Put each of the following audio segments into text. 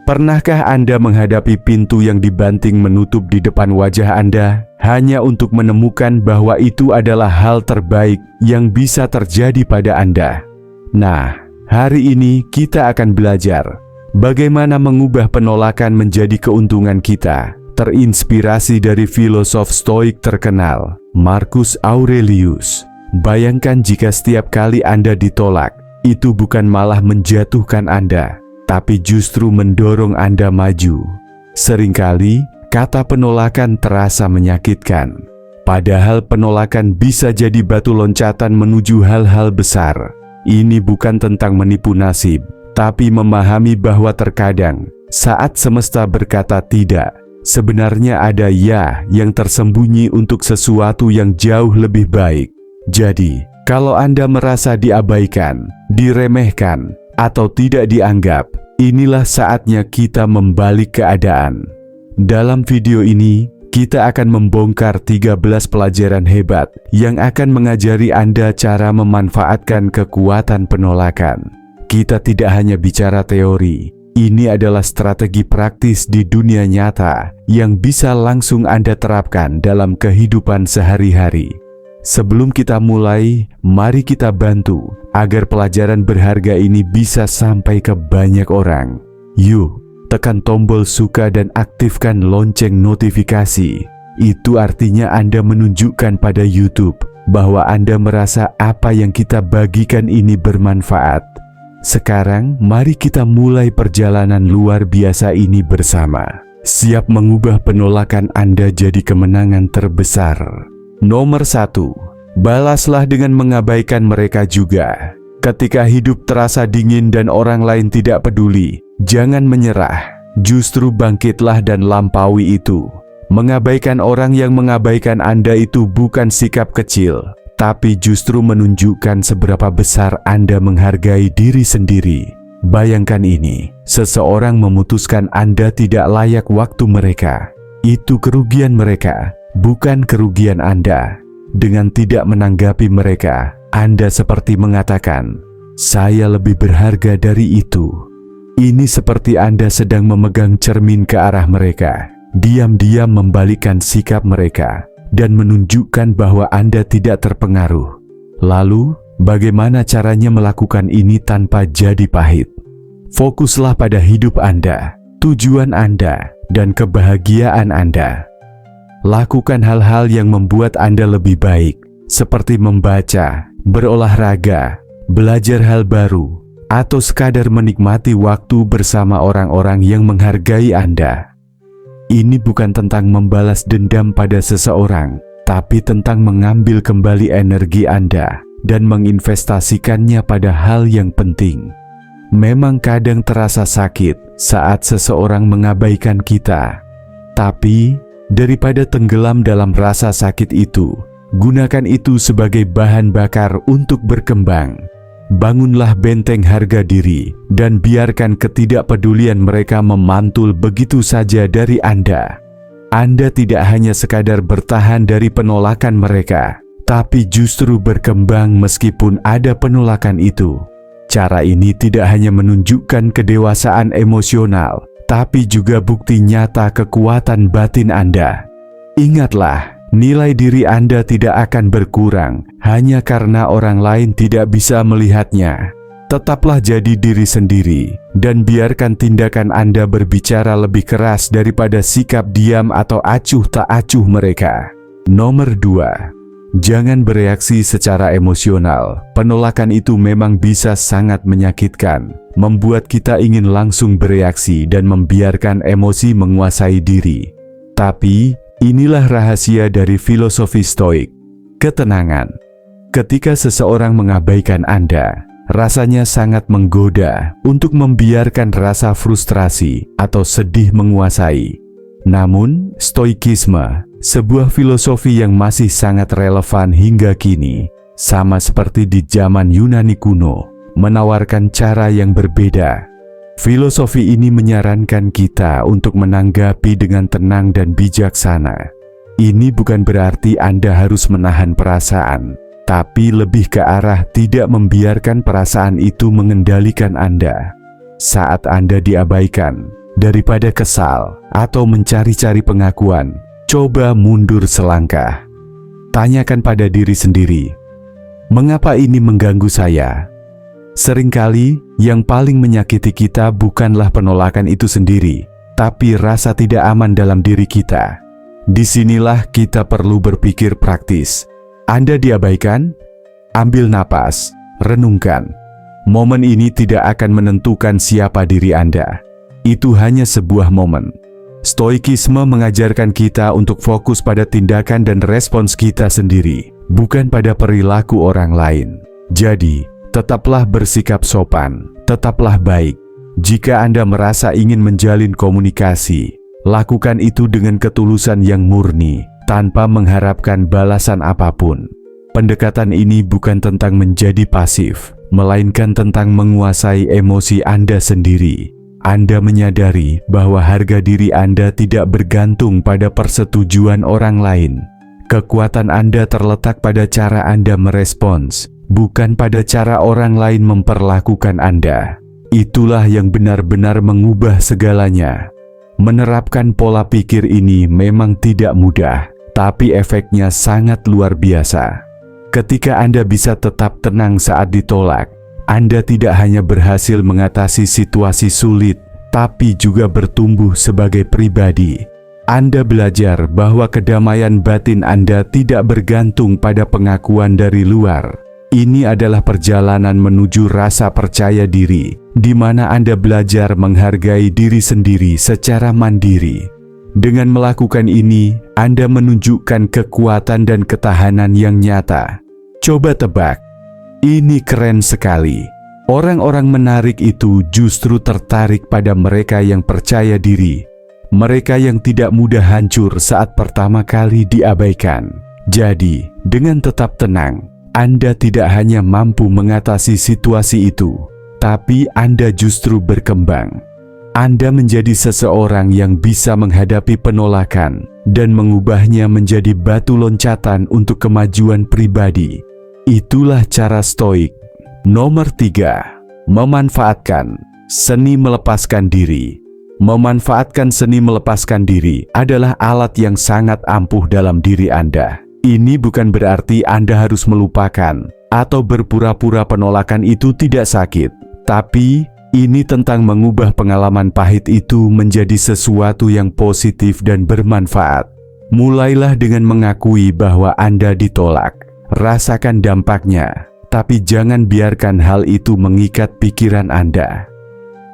Pernahkah Anda menghadapi pintu yang dibanting menutup di depan wajah Anda hanya untuk menemukan bahwa itu adalah hal terbaik yang bisa terjadi pada Anda? Nah, hari ini kita akan belajar bagaimana mengubah penolakan menjadi keuntungan kita, terinspirasi dari filosof Stoik terkenal, Marcus Aurelius. Bayangkan jika setiap kali Anda ditolak, itu bukan malah menjatuhkan Anda, tapi justru mendorong Anda maju. Seringkali, kata penolakan terasa menyakitkan. Padahal penolakan bisa jadi batu loncatan menuju hal-hal besar. Ini bukan tentang menipu nasib, tapi memahami bahwa terkadang, saat semesta berkata tidak, sebenarnya ada ya yang tersembunyi untuk sesuatu yang jauh lebih baik. Jadi, kalau Anda merasa diabaikan, diremehkan, atau tidak dianggap, inilah saatnya kita membalik keadaan. Dalam video ini, kita akan membongkar 13 pelajaran hebat yang akan mengajari Anda cara memanfaatkan kekuatan penolakan. Kita tidak hanya bicara teori, ini adalah strategi praktis di dunia nyata yang bisa langsung Anda terapkan dalam kehidupan sehari-hari. Sebelum kita mulai, mari kita bantu agar pelajaran berharga ini bisa sampai ke banyak orang. Yuk, tekan tombol suka dan aktifkan lonceng notifikasi. Itu artinya Anda menunjukkan pada YouTube bahwa Anda merasa apa yang kita bagikan ini bermanfaat. Sekarang, mari kita mulai perjalanan luar biasa ini bersama. Siap mengubah penolakan Anda jadi kemenangan terbesar. Nomor 1. Balaslah dengan mengabaikan mereka juga. Ketika hidup terasa dingin dan orang lain tidak peduli, jangan menyerah. Justru bangkitlah dan lampaui itu. Mengabaikan orang yang mengabaikan Anda itu bukan sikap kecil, tapi justru menunjukkan seberapa besar Anda menghargai diri sendiri. Bayangkan ini, seseorang memutuskan Anda tidak layak waktu mereka. Itu kerugian mereka, bukan kerugian Anda. Dengan tidak menanggapi mereka, Anda seperti mengatakan, "Saya lebih berharga dari itu." Ini seperti Anda sedang memegang cermin ke arah mereka, diam-diam membalikkan sikap mereka, dan menunjukkan bahwa Anda tidak terpengaruh. Lalu, bagaimana caranya melakukan ini tanpa jadi pahit? Fokuslah pada hidup Anda, tujuan Anda, dan kebahagiaan Anda. Lakukan hal-hal yang membuat Anda lebih baik, seperti membaca, berolahraga, belajar hal baru, atau sekadar menikmati waktu bersama orang-orang yang menghargai Anda. Ini bukan tentang membalas dendam pada seseorang, tapi tentang mengambil kembali energi Anda dan menginvestasikannya pada hal yang penting. Memang kadang terasa sakit saat seseorang mengabaikan kita, tapi daripada tenggelam dalam rasa sakit itu, gunakan itu sebagai bahan bakar untuk berkembang. Bangunlah benteng harga diri dan biarkan ketidakpedulian mereka memantul begitu saja dari Anda. Anda tidak hanya sekadar bertahan dari penolakan mereka, tapi justru berkembang meskipun ada penolakan itu. Cara ini tidak hanya menunjukkan kedewasaan emosional, tapi juga bukti nyata kekuatan batin Anda. Ingatlah, nilai diri Anda tidak akan berkurang hanya karena orang lain tidak bisa melihatnya. Tetaplah jadi diri sendiri dan biarkan tindakan Anda berbicara lebih keras daripada sikap diam atau acuh tak acuh mereka. Nomor 2. Jangan bereaksi secara emosional. Penolakan itu memang bisa sangat menyakitkan, membuat kita ingin langsung bereaksi dan membiarkan emosi menguasai diri. Tapi, inilah rahasia dari filosofi Stoik. Ketenangan. Ketika seseorang mengabaikan Anda, rasanya sangat menggoda untuk membiarkan rasa frustrasi atau sedih menguasai. Namun, Stoikisme, sebuah filosofi yang masih sangat relevan hingga kini, sama seperti di zaman Yunani kuno, menawarkan cara yang berbeda. Filosofi ini menyarankan kita untuk menanggapi dengan tenang dan bijaksana. Ini bukan berarti Anda harus menahan perasaan, tapi lebih ke arah tidak membiarkan perasaan itu mengendalikan Anda. Saat Anda diabaikan, Daripada kesal atau mencari-cari pengakuan, coba mundur selangkah. Tanyakan pada diri sendiri, mengapa ini mengganggu saya? Seringkali yang paling menyakiti kita bukanlah penolakan itu sendiri, tapi rasa tidak aman dalam diri kita. Disinilah kita perlu berpikir praktis. Anda diabaikan? Ambil napas, renungkan. Momen ini tidak akan menentukan siapa diri Anda. Itu hanya sebuah momen. Stoikisme mengajarkan kita untuk fokus pada tindakan dan respons kita sendiri, bukan pada perilaku orang lain. Jadi, tetaplah bersikap sopan, tetaplah baik. Jika Anda merasa ingin menjalin komunikasi, lakukan itu dengan ketulusan yang murni, tanpa mengharapkan balasan apapun. Pendekatan ini bukan tentang menjadi pasif, melainkan tentang menguasai emosi Anda sendiri. Anda menyadari bahwa harga diri Anda tidak bergantung pada persetujuan orang lain. Kekuatan Anda terletak pada cara Anda merespons, bukan pada cara orang lain memperlakukan Anda. Itulah yang benar-benar mengubah segalanya. Menerapkan pola pikir ini memang tidak mudah, tapi efeknya sangat luar biasa. Ketika Anda bisa tetap tenang saat ditolak, Anda tidak hanya berhasil mengatasi situasi sulit, tapi juga bertumbuh sebagai pribadi. Anda belajar bahwa kedamaian batin Anda tidak bergantung pada pengakuan dari luar. Ini adalah perjalanan menuju rasa percaya diri, di mana Anda belajar menghargai diri sendiri secara mandiri. Dengan melakukan ini, Anda menunjukkan kekuatan dan ketahanan yang nyata. Coba tebak. Ini keren sekali. Orang-orang menarik itu justru tertarik pada mereka yang percaya diri. Mereka yang tidak mudah hancur saat pertama kali diabaikan. Jadi, dengan tetap tenang, Anda tidak hanya mampu mengatasi situasi itu, tapi Anda justru berkembang. Anda menjadi seseorang yang bisa menghadapi penolakan dan mengubahnya menjadi batu loncatan untuk kemajuan pribadi. Itulah cara stoik. Nomor 3. Memanfaatkan seni melepaskan diri. Memanfaatkan seni melepaskan diri adalah alat yang sangat ampuh dalam diri Anda. Ini bukan berarti Anda harus melupakan atau berpura-pura penolakan itu tidak sakit. Tapi, ini tentang mengubah pengalaman pahit itu menjadi sesuatu yang positif dan bermanfaat. Mulailah dengan mengakui bahwa Anda ditolak. Rasakan dampaknya, tapi jangan biarkan hal itu mengikat pikiran Anda.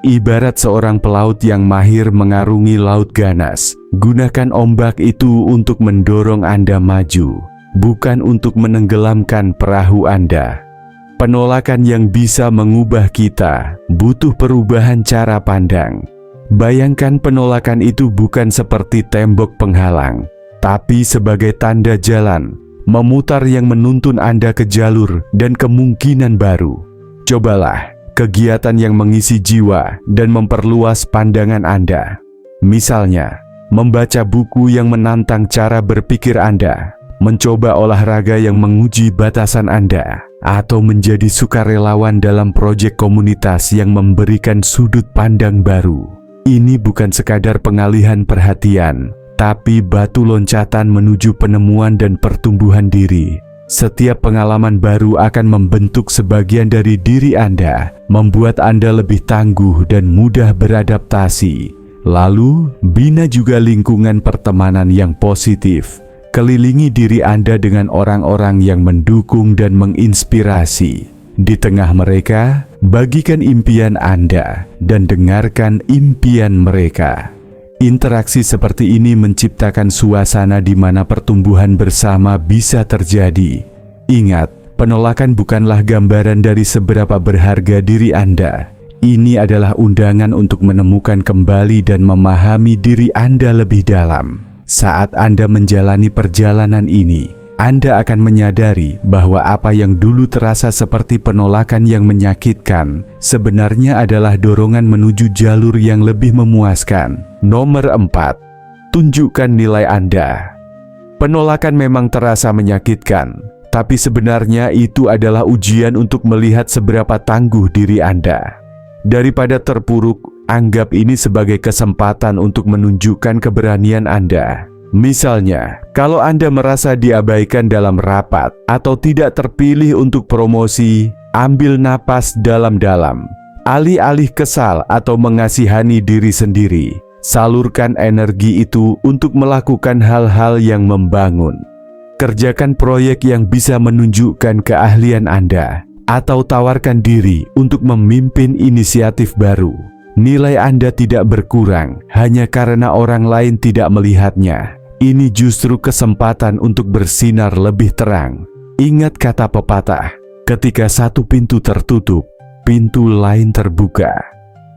Ibarat seorang pelaut yang mahir mengarungi laut ganas, gunakan ombak itu untuk mendorong Anda maju, bukan untuk menenggelamkan perahu Anda. Penolakan yang bisa mengubah kita butuh perubahan cara pandang. Bayangkan penolakan itu bukan seperti tembok penghalang, tapi sebagai tanda jalan memutar yang menuntun Anda ke jalur dan kemungkinan baru. Cobalah kegiatan yang mengisi jiwa dan memperluas pandangan Anda. Misalnya, membaca buku yang menantang cara berpikir Anda, mencoba olahraga yang menguji batasan Anda, atau menjadi sukarelawan dalam proyek komunitas yang memberikan sudut pandang baru. Ini bukan sekadar pengalihan perhatian, tapi batu loncatan menuju penemuan dan pertumbuhan diri. Setiap pengalaman baru akan membentuk sebagian dari diri Anda, membuat Anda lebih tangguh dan mudah beradaptasi. Lalu, bina juga lingkungan pertemanan yang positif. Kelilingi diri Anda dengan orang-orang yang mendukung dan menginspirasi. Di tengah mereka, bagikan impian Anda dan dengarkan impian mereka. Interaksi seperti ini menciptakan suasana di mana pertumbuhan bersama bisa terjadi. Ingat, penolakan bukanlah gambaran dari seberapa berharga diri Anda. Ini adalah undangan untuk menemukan kembali dan memahami diri Anda lebih dalam. Saat Anda menjalani perjalanan ini, Anda akan menyadari bahwa apa yang dulu terasa seperti penolakan yang menyakitkan, sebenarnya adalah dorongan menuju jalur yang lebih memuaskan. Nomor 4. Tunjukkan nilai Anda. Penolakan memang terasa menyakitkan, tapi sebenarnya itu adalah ujian untuk melihat seberapa tangguh diri Anda. Daripada terpuruk, Anggap ini sebagai kesempatan untuk menunjukkan keberanian Anda. Misalnya, kalau Anda merasa diabaikan dalam rapat atau tidak terpilih untuk promosi, ambil napas dalam-dalam. Alih-alih kesal atau mengasihani diri sendiri, salurkan energi itu untuk melakukan hal-hal yang membangun. Kerjakan proyek yang bisa menunjukkan keahlian Anda, atau tawarkan diri untuk memimpin inisiatif baru. Nilai Anda tidak berkurang hanya karena orang lain tidak melihatnya. Ini justru kesempatan untuk bersinar lebih terang. Ingat kata pepatah, ketika satu pintu tertutup, pintu lain terbuka.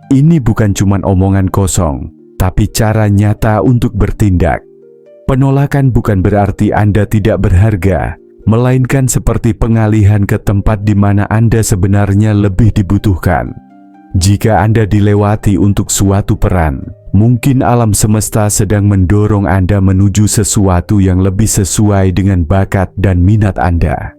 Ini bukan cuma omongan kosong, tapi cara nyata untuk bertindak. Penolakan bukan berarti Anda tidak berharga, melainkan seperti pengalihan ke tempat di mana Anda sebenarnya lebih dibutuhkan. Jika Anda dilewati untuk suatu peran, mungkin alam semesta sedang mendorong Anda menuju sesuatu yang lebih sesuai dengan bakat dan minat Anda.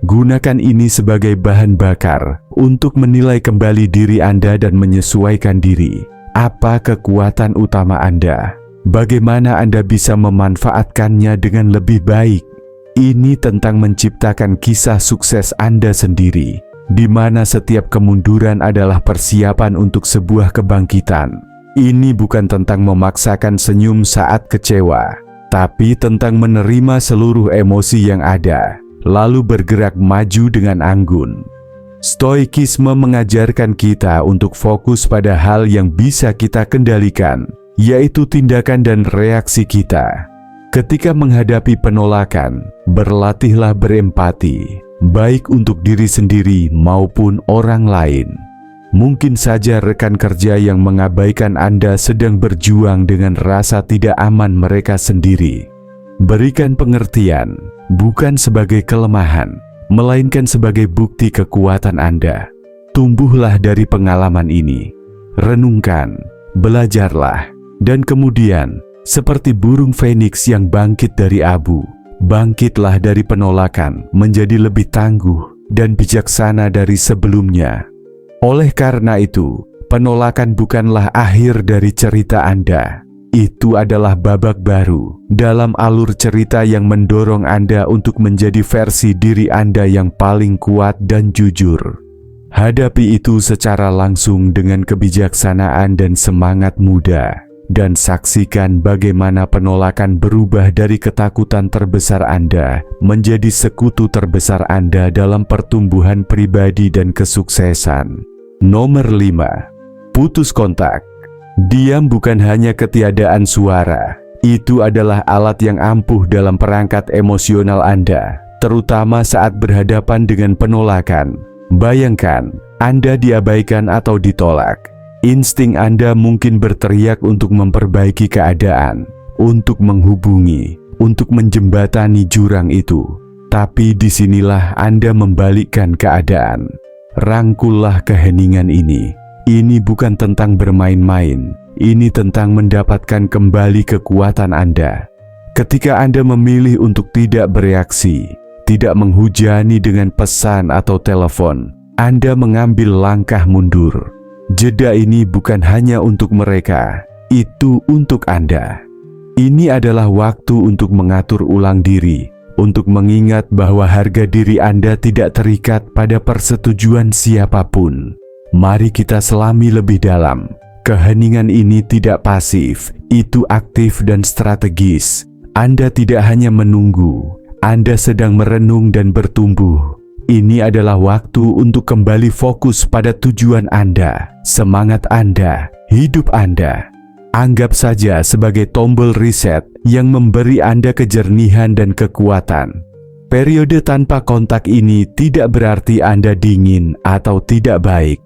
Gunakan ini sebagai bahan bakar untuk menilai kembali diri Anda dan menyesuaikan diri. Apa kekuatan utama Anda? Bagaimana Anda bisa memanfaatkannya dengan lebih baik? Ini tentang menciptakan kisah sukses Anda sendiri, di mana setiap kemunduran adalah persiapan untuk sebuah kebangkitan. Ini bukan tentang memaksakan senyum saat kecewa, tapi tentang menerima seluruh emosi yang ada, lalu bergerak maju dengan anggun. Stoikisme mengajarkan kita untuk fokus pada hal yang bisa kita kendalikan, yaitu tindakan dan reaksi kita. Ketika menghadapi penolakan, berlatihlah berempati, baik untuk diri sendiri maupun orang lain. Mungkin saja rekan kerja yang mengabaikan Anda sedang berjuang dengan rasa tidak aman mereka sendiri. Berikan pengertian, bukan sebagai kelemahan, melainkan sebagai bukti kekuatan Anda. Tumbuhlah dari pengalaman ini. Renungkan, belajarlah, dan kemudian, seperti burung feniks yang bangkit dari abu, bangkitlah dari penolakan menjadi lebih tangguh dan bijaksana dari sebelumnya. Oleh karena itu, penolakan bukanlah akhir dari cerita Anda. Itu adalah babak baru dalam alur cerita yang mendorong Anda untuk menjadi versi diri Anda yang paling kuat dan jujur. Hadapi itu secara langsung dengan kebijaksanaan dan semangat muda. Dan saksikan bagaimana penolakan berubah dari ketakutan terbesar Anda menjadi sekutu terbesar Anda dalam pertumbuhan pribadi dan kesuksesan. Nomor 5. Putus kontak. Diam bukan hanya ketiadaan suara. Itu adalah alat yang ampuh dalam perangkat emosional Anda, terutama saat berhadapan dengan penolakan. Bayangkan, Anda diabaikan atau ditolak. Insting Anda mungkin berteriak untuk memperbaiki keadaan, untuk menghubungi, untuk menjembatani jurang itu. Tapi disinilah Anda membalikkan keadaan. Rangkullah keheningan ini. Ini bukan tentang bermain-main. Ini tentang mendapatkan kembali kekuatan Anda. Ketika Anda memilih untuk tidak bereaksi, tidak menghujani dengan pesan atau telepon, Anda mengambil langkah mundur. Jeda ini bukan hanya untuk mereka, itu untuk Anda. Ini adalah waktu untuk mengatur ulang diri, untuk mengingat bahwa harga diri Anda tidak terikat pada persetujuan siapapun. Mari kita selami lebih dalam. Keheningan ini tidak pasif, itu aktif dan strategis. Anda tidak hanya menunggu, Anda sedang merenung dan bertumbuh. Ini adalah waktu untuk kembali fokus pada tujuan Anda, semangat Anda, hidup Anda. Anggap saja sebagai tombol reset yang memberi Anda kejernihan dan kekuatan. Periode tanpa kontak ini tidak berarti Anda dingin atau tidak baik.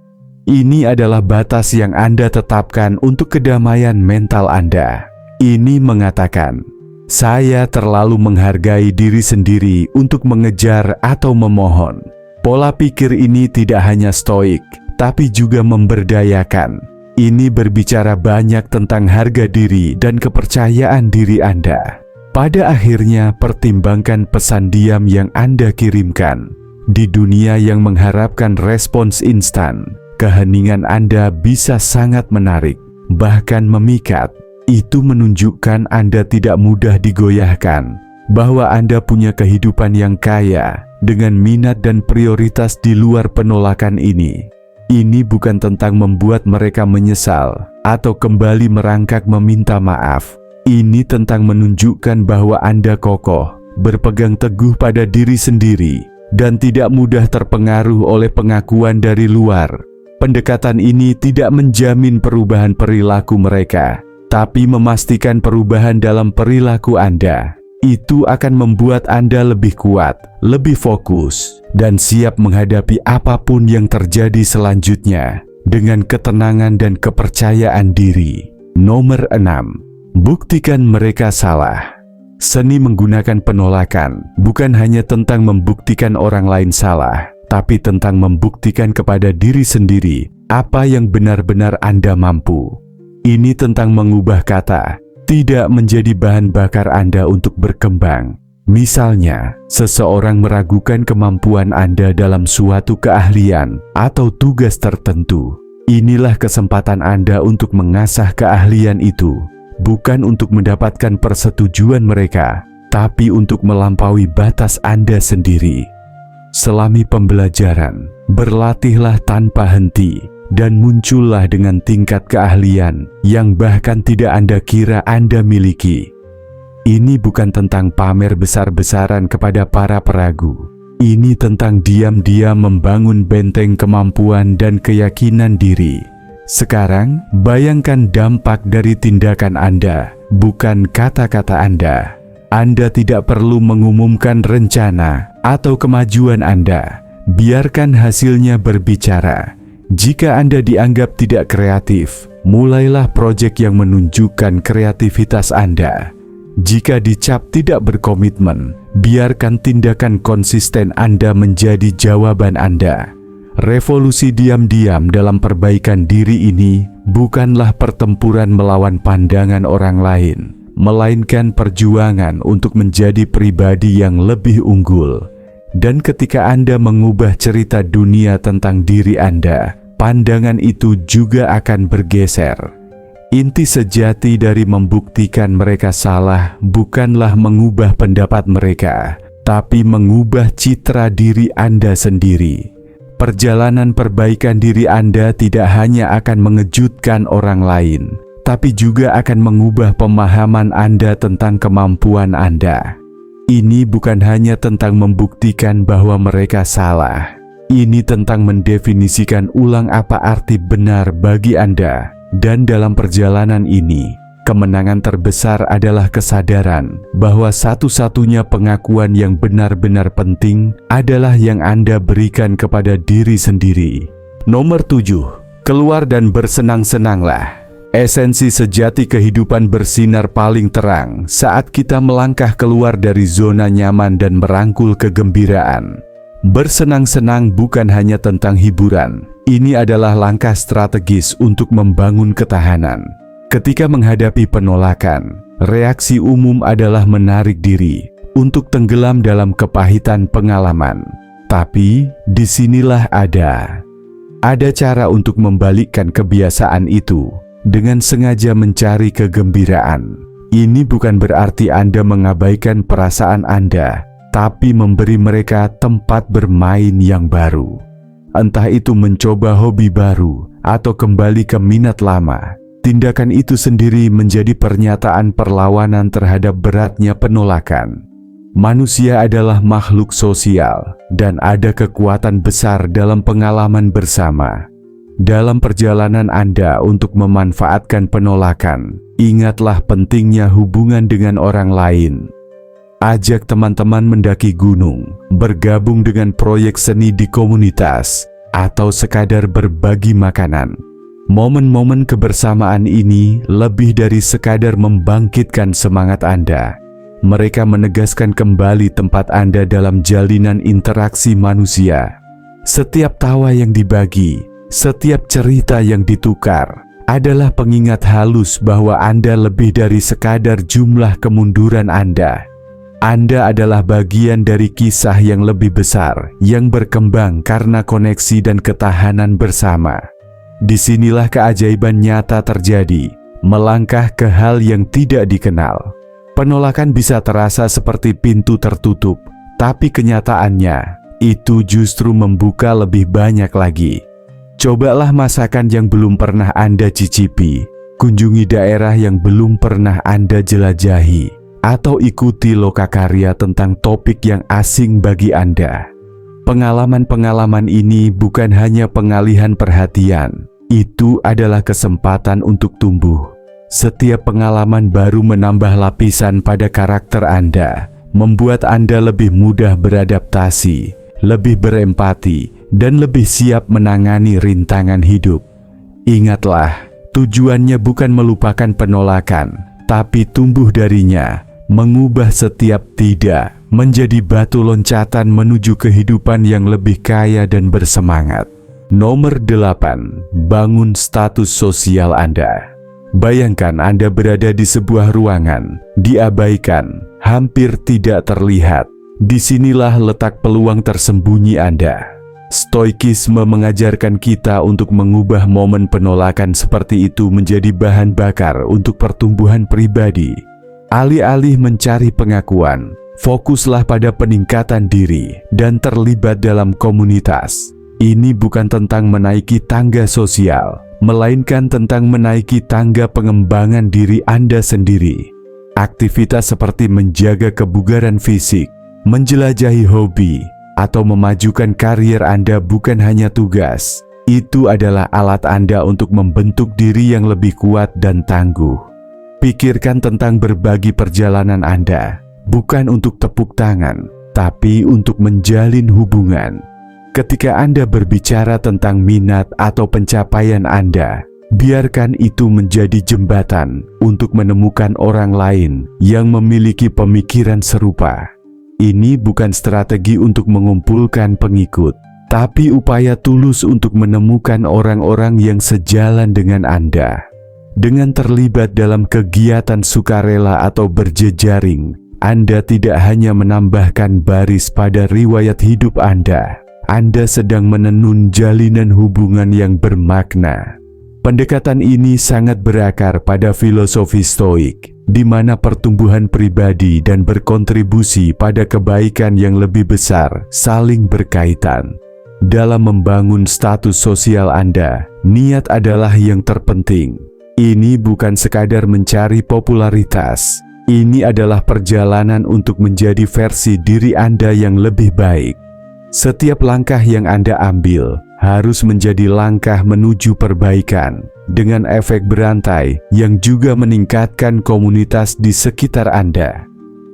Ini adalah batas yang Anda tetapkan untuk kedamaian mental Anda. Ini mengatakan, saya terlalu menghargai diri sendiri untuk mengejar atau memohon. Pola pikir ini tidak hanya stoik, tapi juga memberdayakan. Ini berbicara banyak tentang harga diri dan kepercayaan diri Anda. Pada akhirnya, pertimbangkan pesan diam yang Anda kirimkan. Di dunia yang mengharapkan respons instan, keheningan Anda bisa sangat menarik, bahkan memikat. Itu menunjukkan Anda tidak mudah digoyahkan, bahwa Anda punya kehidupan yang kaya dengan minat dan prioritas di luar penolakan ini. Ini bukan tentang membuat mereka menyesal atau kembali merangkak meminta maaf. Ini tentang menunjukkan bahwa Anda kokoh, berpegang teguh pada diri sendiri, dan tidak mudah terpengaruh oleh pengakuan dari luar. Pendekatan ini tidak menjamin perubahan perilaku mereka, tapi memastikan perubahan dalam perilaku Anda. Itu akan membuat Anda lebih kuat, lebih fokus, dan siap menghadapi apapun yang terjadi selanjutnya dengan ketenangan dan kepercayaan diri. Nomor 6. Buktikan mereka salah. Seni menggunakan penolakan bukan hanya tentang membuktikan orang lain salah, tapi tentang membuktikan kepada diri sendiri apa yang benar-benar Anda mampu. Ini tentang mengubah kata tidak menjadi bahan bakar Anda untuk berkembang. Misalnya, seseorang meragukan kemampuan Anda dalam suatu keahlian atau tugas tertentu. Inilah kesempatan Anda untuk mengasah keahlian itu, bukan untuk mendapatkan persetujuan mereka, tapi untuk melampaui batas Anda sendiri. Selami pembelajaran, berlatihlah tanpa henti, dan muncullah dengan tingkat keahlian yang bahkan tidak Anda kira Anda miliki. Ini bukan tentang pamer besar-besaran kepada para peragu. Ini tentang diam-diam membangun benteng kemampuan dan keyakinan diri. Sekarang, bayangkan dampak dari tindakan Anda, bukan kata-kata Anda. Anda tidak perlu mengumumkan rencana atau kemajuan Anda. Biarkan hasilnya berbicara. Jika Anda dianggap tidak kreatif, mulailah proyek yang menunjukkan kreativitas Anda. Jika dicap tidak berkomitmen, biarkan tindakan konsisten Anda menjadi jawaban Anda. Revolusi diam-diam dalam perbaikan diri ini bukanlah pertempuran melawan pandangan orang lain, melainkan perjuangan untuk menjadi pribadi yang lebih unggul. Dan ketika Anda mengubah cerita dunia tentang diri Anda, pandangan itu juga akan bergeser. Inti sejati dari membuktikan mereka salah bukanlah mengubah pendapat mereka, tapi mengubah citra diri Anda sendiri. Perjalanan perbaikan diri Anda tidak hanya akan mengejutkan orang lain, tapi juga akan mengubah pemahaman Anda tentang kemampuan Anda. Ini bukan hanya tentang membuktikan bahwa mereka salah. Ini tentang mendefinisikan ulang apa arti benar bagi Anda. Dan dalam perjalanan ini, kemenangan terbesar adalah kesadaran bahwa satu-satunya pengakuan yang benar-benar penting adalah yang Anda berikan kepada diri sendiri. Nomor 7. Keluar dan bersenang-senanglah. Esensi sejati kehidupan bersinar paling terang saat kita melangkah keluar dari zona nyaman dan merangkul kegembiraan. Bersenang-senang bukan hanya tentang hiburan. Ini adalah langkah strategis untuk membangun ketahanan. Ketika menghadapi penolakan, reaksi umum adalah menarik diri untuk tenggelam dalam kepahitan pengalaman. Tapi, disinilah ada cara untuk membalikkan kebiasaan itu dengan sengaja mencari kegembiraan. Ini bukan berarti Anda mengabaikan perasaan Anda, tapi memberi mereka tempat bermain yang baru. Entah itu mencoba hobi baru atau kembali ke minat lama, tindakan itu sendiri menjadi pernyataan perlawanan terhadap beratnya penolakan. Manusia adalah makhluk sosial dan ada kekuatan besar dalam pengalaman bersama. Dalam perjalanan Anda untuk memanfaatkan penolakan, ingatlah pentingnya hubungan dengan orang lain. Ajak teman-teman mendaki gunung, bergabung dengan proyek seni di komunitas, atau sekadar berbagi makanan. Momen-momen kebersamaan ini lebih dari sekadar membangkitkan semangat Anda. Mereka menegaskan kembali tempat Anda dalam jalinan interaksi manusia. Setiap tawa yang dibagi, setiap cerita yang ditukar, adalah pengingat halus bahwa Anda lebih dari sekadar jumlah kemunduran Anda. Anda adalah bagian dari kisah yang lebih besar, yang berkembang karena koneksi dan ketahanan bersama. Disinilah keajaiban nyata terjadi, melangkah ke hal yang tidak dikenal. Penolakan bisa terasa seperti pintu tertutup, tapi kenyataannya itu justru membuka lebih banyak lagi. Cobalah masakan yang belum pernah Anda cicipi, kunjungi daerah yang belum pernah Anda jelajahi, atau ikuti lokakarya tentang topik yang asing bagi Anda. Pengalaman-pengalaman ini bukan hanya pengalihan perhatian, itu adalah kesempatan untuk tumbuh. Setiap pengalaman baru menambah lapisan pada karakter Anda, membuat Anda lebih mudah beradaptasi, lebih berempati, dan lebih siap menangani rintangan hidup. Ingatlah, tujuannya bukan melupakan penolakan, tapi tumbuh darinya, mengubah setiap tidak menjadi batu loncatan menuju kehidupan yang lebih kaya dan bersemangat. Nomor 8. Bangun status sosial Anda. Bayangkan Anda berada di sebuah ruangan, diabaikan, hampir tidak terlihat. Disinilah letak peluang tersembunyi Anda. Stoikisme mengajarkan kita untuk mengubah momen penolakan seperti itu menjadi bahan bakar untuk pertumbuhan pribadi. Alih-alih mencari pengakuan, fokuslah pada peningkatan diri dan terlibat dalam komunitas. Ini bukan tentang menaiki tangga sosial, melainkan tentang menaiki tangga pengembangan diri Anda sendiri. Aktivitas seperti menjaga kebugaran fisik, menjelajahi hobi, atau memajukan karier Anda bukan hanya tugas. Itu adalah alat Anda untuk membentuk diri yang lebih kuat dan tangguh. Pikirkan tentang berbagi perjalanan Anda, bukan untuk tepuk tangan, tapi untuk menjalin hubungan. Ketika Anda berbicara tentang minat atau pencapaian Anda, biarkan itu menjadi jembatan untuk menemukan orang lain yang memiliki pemikiran serupa. Ini bukan strategi untuk mengumpulkan pengikut, tapi upaya tulus untuk menemukan orang-orang yang sejalan dengan Anda. Dengan terlibat dalam kegiatan sukarela atau berjejaring, Anda tidak hanya menambahkan baris pada riwayat hidup Anda sedang menenun jalinan hubungan yang bermakna. Pendekatan ini sangat berakar pada filosofi Stoik, di mana pertumbuhan pribadi dan berkontribusi pada kebaikan yang lebih besar saling berkaitan. Dalam membangun status sosial Anda, niat adalah yang terpenting. Ini bukan sekadar mencari popularitas. Ini adalah perjalanan untuk menjadi versi diri Anda yang lebih baik. Setiap langkah yang Anda ambil harus menjadi langkah menuju perbaikan, dengan efek berantai yang juga meningkatkan komunitas di sekitar Anda.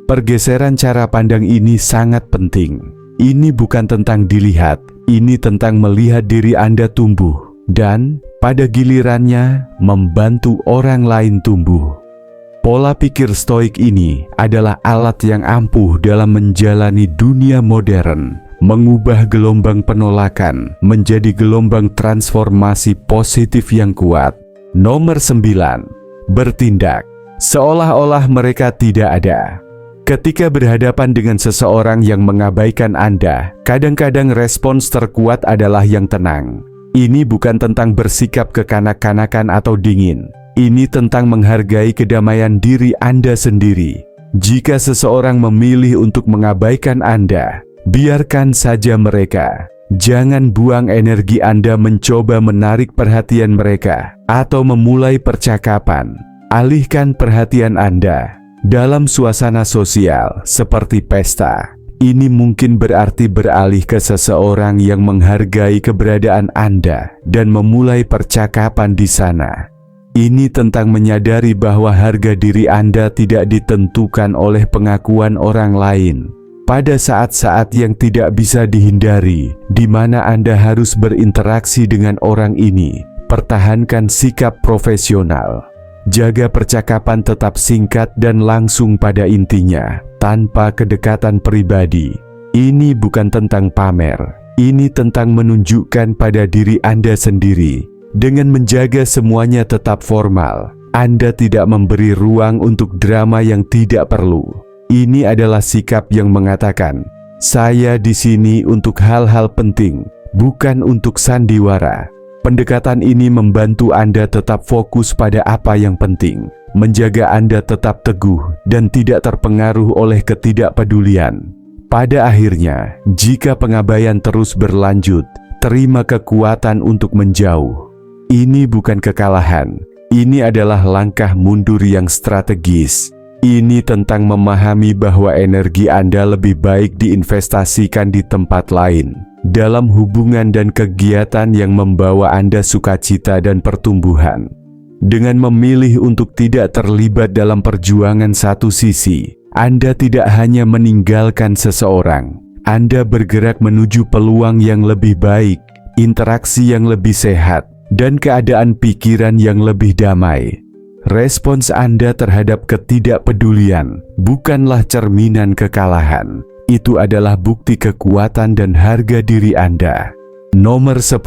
Pergeseran cara pandang ini sangat penting. Ini bukan tentang dilihat, ini tentang melihat diri Anda tumbuh, dan pada gilirannya membantu orang lain tumbuh. Pola pikir Stoik ini adalah alat yang ampuh dalam menjalani dunia modern, mengubah gelombang penolakan menjadi gelombang transformasi positif yang kuat. Nomor 9. Bertindak seolah-olah mereka tidak ada. Ketika berhadapan dengan seseorang yang mengabaikan Anda, kadang-kadang respons terkuat adalah yang tenang. Ini bukan tentang bersikap kekanak-kanakan atau dingin. Ini tentang menghargai kedamaian diri Anda sendiri. Jika seseorang memilih untuk mengabaikan Anda, biarkan saja mereka. Jangan buang energi Anda mencoba menarik perhatian mereka atau memulai percakapan. Alihkan perhatian Anda dalam suasana sosial seperti pesta. Ini mungkin berarti beralih ke seseorang yang menghargai keberadaan Anda dan memulai percakapan di sana. Ini tentang menyadari bahwa harga diri Anda tidak ditentukan oleh pengakuan orang lain. Pada saat-saat yang tidak bisa dihindari, di mana Anda harus berinteraksi dengan orang ini, pertahankan sikap profesional. Jaga percakapan tetap singkat dan langsung pada intinya, tanpa kedekatan pribadi. Ini bukan tentang pamer, ini tentang menunjukkan pada diri Anda sendiri. Dengan menjaga semuanya tetap formal, Anda tidak memberi ruang untuk drama yang tidak perlu. Ini adalah sikap yang mengatakan, "Saya di sini untuk hal-hal penting, bukan untuk sandiwara." Pendekatan ini membantu Anda tetap fokus pada apa yang penting, menjaga Anda tetap teguh dan tidak terpengaruh oleh ketidakpedulian. Pada akhirnya, jika pengabaian terus berlanjut, terima kekuatan untuk menjauh. Ini bukan kekalahan, ini adalah langkah mundur yang strategis. Ini tentang memahami bahwa energi Anda lebih baik diinvestasikan di tempat lain, dalam hubungan dan kegiatan yang membawa Anda sukacita dan pertumbuhan. Dengan memilih untuk tidak terlibat dalam perjuangan satu sisi, Anda tidak hanya meninggalkan seseorang, Anda bergerak menuju peluang yang lebih baik, interaksi yang lebih sehat, dan keadaan pikiran yang lebih damai. Respons Anda terhadap ketidakpedulian bukanlah cerminan kekalahan. Itu adalah bukti kekuatan dan harga diri Anda. Nomor 10.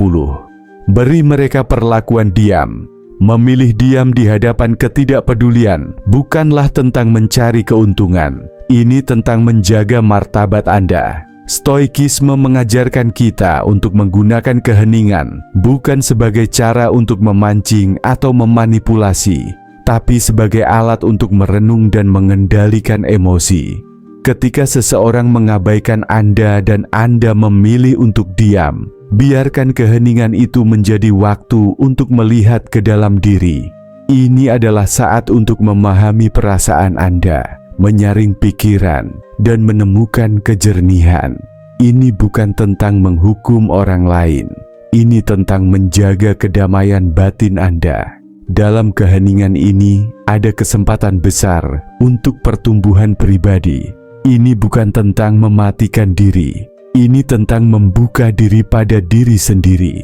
Beri mereka perlakuan diam. Memilih diam di hadapan ketidakpedulian bukanlah tentang mencari keuntungan. Ini tentang menjaga martabat Anda. Stoikisme mengajarkan kita untuk menggunakan keheningan bukan sebagai cara untuk memancing atau memanipulasi, tapi sebagai alat untuk merenung dan mengendalikan emosi. Ketika seseorang mengabaikan Anda dan Anda memilih untuk diam, biarkan keheningan itu menjadi waktu untuk melihat ke dalam diri. Ini adalah saat untuk memahami perasaan Anda, menyaring pikiran, dan menemukan kejernihan. Ini bukan tentang menghukum orang lain. Ini tentang menjaga kedamaian batin Anda. Dalam keheningan ini, ada kesempatan besar untuk pertumbuhan pribadi. Ini bukan tentang mematikan diri. Ini tentang membuka diri pada diri sendiri.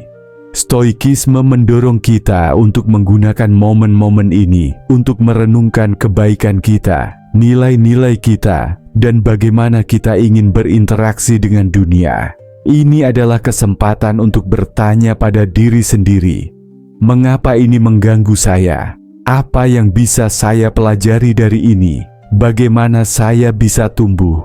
Stoikisme mendorong kita untuk menggunakan momen-momen ini untuk merenungkan kebaikan kita, nilai-nilai kita, dan bagaimana kita ingin berinteraksi dengan dunia. Ini adalah kesempatan untuk bertanya pada diri sendiri, mengapa ini mengganggu saya? Apa yang bisa saya pelajari dari ini? Bagaimana saya bisa tumbuh?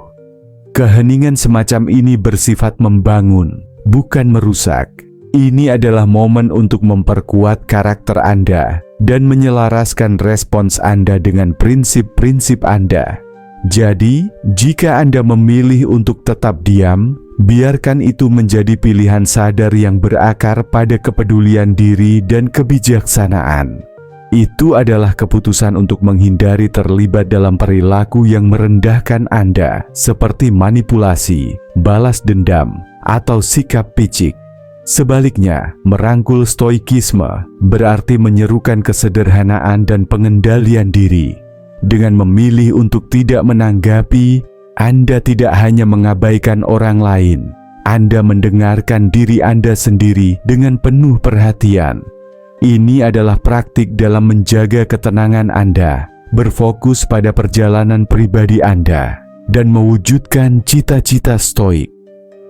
Keheningan semacam ini bersifat membangun, bukan merusak. Ini adalah momen untuk memperkuat karakter Anda dan menyelaraskan respons Anda dengan prinsip-prinsip Anda. Jadi, jika Anda memilih untuk tetap diam, biarkan itu menjadi pilihan sadar yang berakar pada kepedulian diri dan kebijaksanaan. Itu adalah keputusan untuk menghindari terlibat dalam perilaku yang merendahkan Anda, seperti manipulasi, balas dendam, atau sikap picik. Sebaliknya, merangkul stoikisme berarti menyerukan kesederhanaan dan pengendalian diri. Dengan memilih untuk tidak menanggapi, Anda tidak hanya mengabaikan orang lain, Anda mendengarkan diri Anda sendiri dengan penuh perhatian. Ini adalah praktik dalam menjaga ketenangan Anda, berfokus pada perjalanan pribadi Anda, dan mewujudkan cita-cita stoik.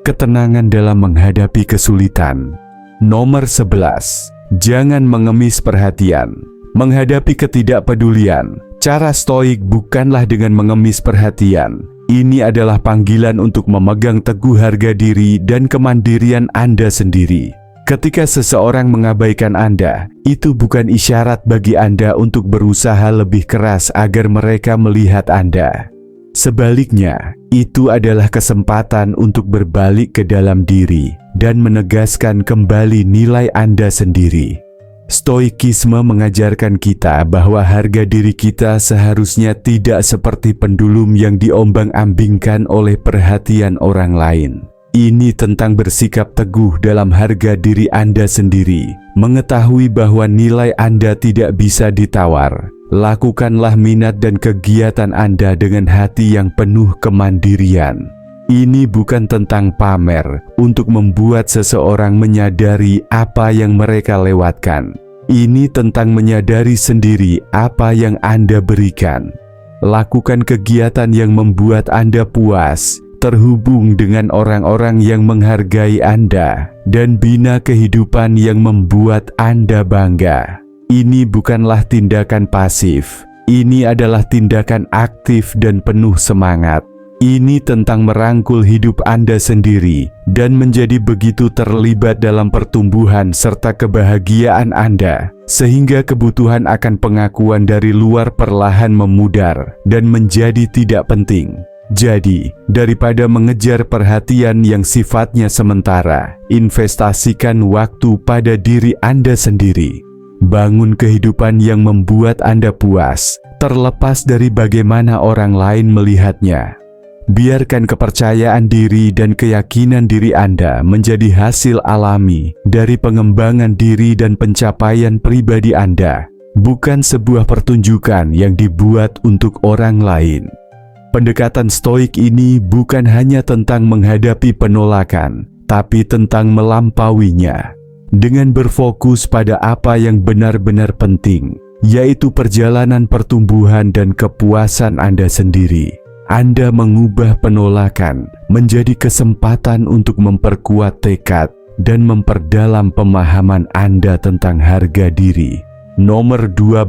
Ketenangan dalam menghadapi kesulitan. Nomor 11. Jangan mengemis perhatian. Menghadapi ketidakpedulian, cara stoik bukanlah dengan mengemis perhatian. Ini adalah panggilan untuk memegang teguh harga diri dan kemandirian Anda sendiri. Ketika seseorang mengabaikan Anda, itu bukan isyarat bagi Anda untuk berusaha lebih keras agar mereka melihat Anda. Sebaliknya, itu adalah kesempatan untuk berbalik ke dalam diri dan menegaskan kembali nilai Anda sendiri. Stoikisme mengajarkan kita bahwa harga diri kita seharusnya tidak seperti pendulum yang diombang-ambingkan oleh perhatian orang lain. Ini tentang bersikap teguh dalam harga diri Anda sendiri, mengetahui bahwa nilai Anda tidak bisa ditawar. Lakukanlah minat dan kegiatan Anda dengan hati yang penuh kemandirian. Ini bukan tentang pamer untuk membuat seseorang menyadari apa yang mereka lewatkan. Ini tentang menyadari sendiri apa yang Anda berikan. Lakukan kegiatan yang membuat Anda puas, terhubung dengan orang-orang yang menghargai Anda, dan bina kehidupan yang membuat Anda bangga. Ini bukanlah tindakan pasif, ini adalah tindakan aktif dan penuh semangat. Ini tentang merangkul hidup Anda sendiri dan menjadi begitu terlibat dalam pertumbuhan serta kebahagiaan Anda, sehingga kebutuhan akan pengakuan dari luar perlahan memudar dan menjadi tidak penting. Jadi, daripada mengejar perhatian yang sifatnya sementara, investasikan waktu pada diri Anda sendiri. Bangun kehidupan yang membuat Anda puas, terlepas dari bagaimana orang lain melihatnya. Biarkan kepercayaan diri dan keyakinan diri Anda menjadi hasil alami dari pengembangan diri dan pencapaian pribadi Anda, bukan sebuah pertunjukan yang dibuat untuk orang lain. Pendekatan Stoik ini bukan hanya tentang menghadapi penolakan, tapi tentang melampauinya. Dengan berfokus pada apa yang benar-benar penting, yaitu perjalanan pertumbuhan dan kepuasan Anda sendiri. Anda mengubah penolakan menjadi kesempatan untuk memperkuat tekad dan memperdalam pemahaman Anda tentang harga diri. Nomor 12.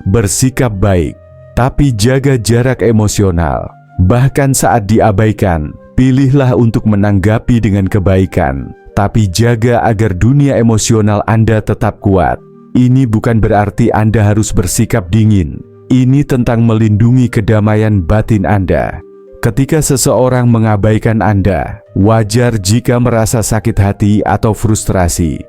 Bersikap baik, tapi jaga jarak emosional. Bahkan saat diabaikan, pilihlah untuk menanggapi dengan kebaikan, tapi jaga agar dunia emosional Anda tetap kuat. Ini bukan berarti Anda harus bersikap dingin. Ini tentang melindungi kedamaian batin Anda. Ketika seseorang mengabaikan Anda, wajar jika merasa sakit hati atau frustrasi.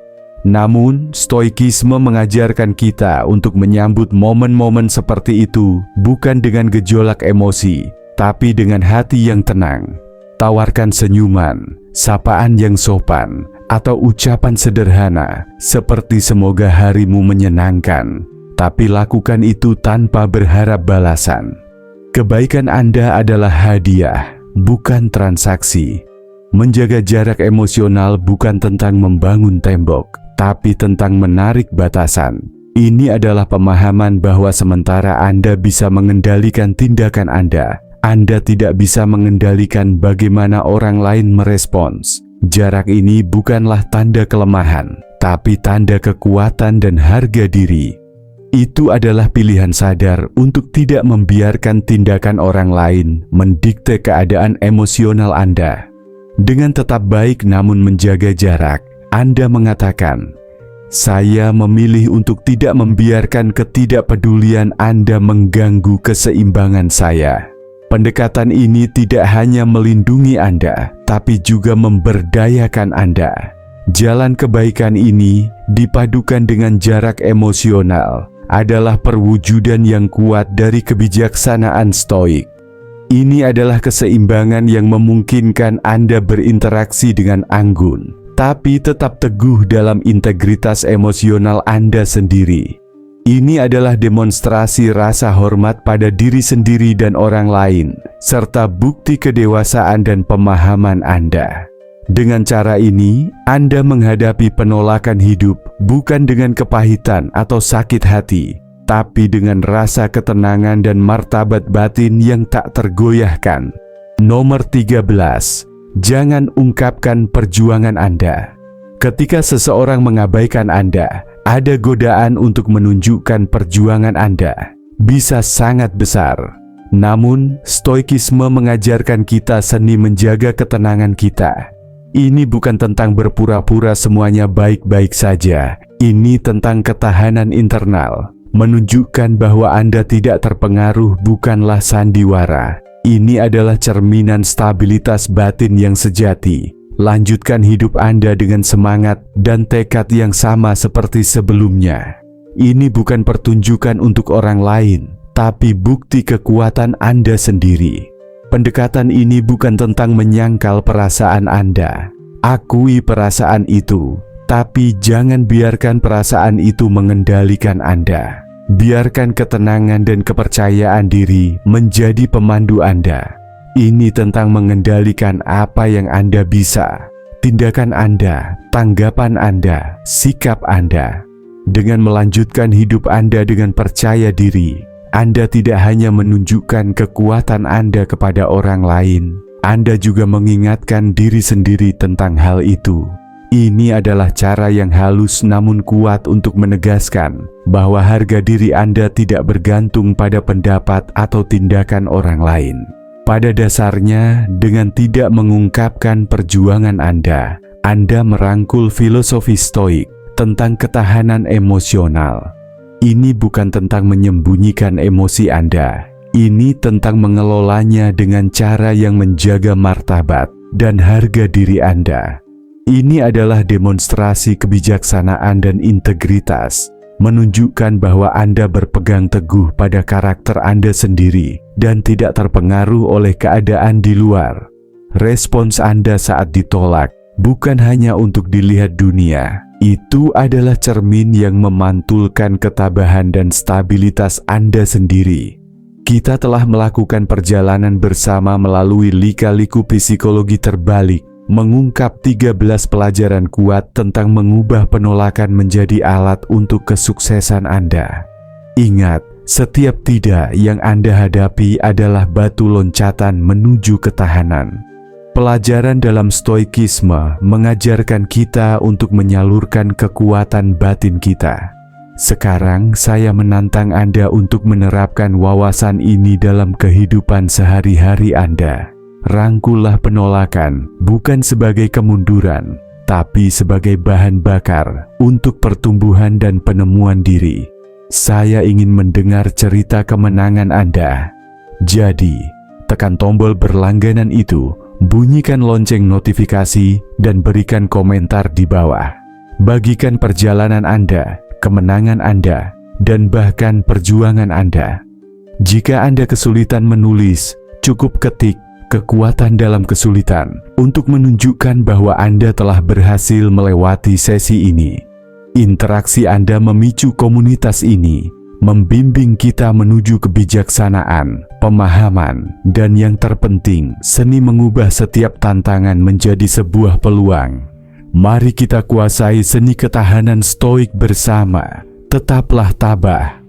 Namun, Stoikisme mengajarkan kita untuk menyambut momen-momen seperti itu bukan dengan gejolak emosi, tapi dengan hati yang tenang. Tawarkan senyuman, sapaan yang sopan, atau ucapan sederhana seperti semoga harimu menyenangkan. Tapi lakukan itu tanpa berharap balasan. Kebaikan Anda adalah hadiah, bukan transaksi. Menjaga jarak emosional bukan tentang membangun tembok, tapi tentang menarik batasan. Ini adalah pemahaman bahwa sementara Anda bisa mengendalikan tindakan Anda tidak bisa mengendalikan bagaimana orang lain merespons. Jarak ini bukanlah tanda kelemahan, tapi tanda kekuatan dan harga diri. Itu adalah pilihan sadar untuk tidak membiarkan tindakan orang lain mendikte keadaan emosional Anda. Dengan tetap baik namun menjaga jarak, Anda mengatakan, "Saya memilih untuk tidak membiarkan ketidakpedulian Anda mengganggu keseimbangan saya." Pendekatan ini tidak hanya melindungi Anda, tapi juga memberdayakan Anda. Jalan kebaikan ini dipadukan dengan jarak emosional adalah perwujudan yang kuat dari kebijaksanaan Stoik. Ini adalah keseimbangan yang memungkinkan Anda berinteraksi dengan anggun, tapi tetap teguh dalam integritas emosional Anda sendiri. Ini adalah demonstrasi rasa hormat pada diri sendiri dan orang lain, serta bukti kedewasaan dan pemahaman Anda. Dengan cara ini, Anda menghadapi penolakan hidup bukan dengan kepahitan atau sakit hati, tapi dengan rasa ketenangan dan martabat batin yang tak tergoyahkan. Nomor 13. Jangan ungkapkan perjuangan Anda. Ketika seseorang mengabaikan Anda, ada godaan untuk menunjukkan perjuangan Anda. Bisa sangat besar. Namun, Stoikisme mengajarkan kita seni menjaga ketenangan kita. Ini bukan tentang berpura-pura semuanya baik-baik saja. Ini tentang ketahanan internal. Menunjukkan bahwa Anda tidak terpengaruh bukanlah sandiwara. Ini adalah cerminan stabilitas batin yang sejati. Lanjutkan hidup Anda dengan semangat dan tekad yang sama seperti sebelumnya. Ini bukan pertunjukan untuk orang lain, tapi bukti kekuatan Anda sendiri. Pendekatan ini bukan tentang menyangkal perasaan Anda. Akui perasaan itu, tapi jangan biarkan perasaan itu mengendalikan Anda. Biarkan ketenangan dan kepercayaan diri menjadi pemandu Anda. Ini tentang mengendalikan apa yang Anda bisa, tindakan Anda, tanggapan Anda, sikap Anda. Dengan melanjutkan hidup Anda dengan percaya diri, Anda tidak hanya menunjukkan kekuatan Anda kepada orang lain, Anda juga mengingatkan diri sendiri tentang hal itu. Ini adalah cara yang halus namun kuat untuk menegaskan bahwa harga diri Anda tidak bergantung pada pendapat atau tindakan orang lain. Pada dasarnya, dengan tidak mengungkapkan perjuangan Anda merangkul filosofi Stoik tentang ketahanan emosional. Ini bukan tentang menyembunyikan emosi Anda. Ini tentang mengelolanya dengan cara yang menjaga martabat dan harga diri Anda. Ini adalah demonstrasi kebijaksanaan dan integritas, menunjukkan bahwa Anda berpegang teguh pada karakter Anda sendiri dan tidak terpengaruh oleh keadaan di luar. Respons Anda saat ditolak bukan hanya untuk dilihat dunia. Itu adalah cermin yang memantulkan ketabahan dan stabilitas Anda sendiri. Kita telah melakukan perjalanan bersama melalui lika-liku psikologi terbalik, mengungkap 13 pelajaran kuat tentang mengubah penolakan menjadi alat untuk kesuksesan Anda. Ingat, setiap tidak yang Anda hadapi adalah batu loncatan menuju ketahanan. Pelajaran dalam Stoikisme mengajarkan kita untuk menyalurkan kekuatan batin kita. Sekarang saya menantang Anda untuk menerapkan wawasan ini dalam kehidupan sehari-hari Anda. Rangkullah penolakan bukan sebagai kemunduran, tapi sebagai bahan bakar untuk pertumbuhan dan penemuan diri. Saya ingin mendengar cerita kemenangan Anda. Jadi, tekan tombol berlangganan itu, bunyikan lonceng notifikasi, dan berikan komentar di bawah. Bagikan perjalanan Anda, kemenangan Anda, dan bahkan perjuangan Anda. Jika Anda kesulitan menulis, cukup ketik kekuatan dalam kesulitan untuk menunjukkan bahwa Anda telah berhasil melewati sesi ini. Interaksi Anda memicu komunitas ini, membimbing kita menuju kebijaksanaan, pemahaman, dan yang terpenting, seni mengubah setiap tantangan menjadi sebuah peluang. Mari kita kuasai seni ketahanan Stoik bersama. Tetaplah tabah.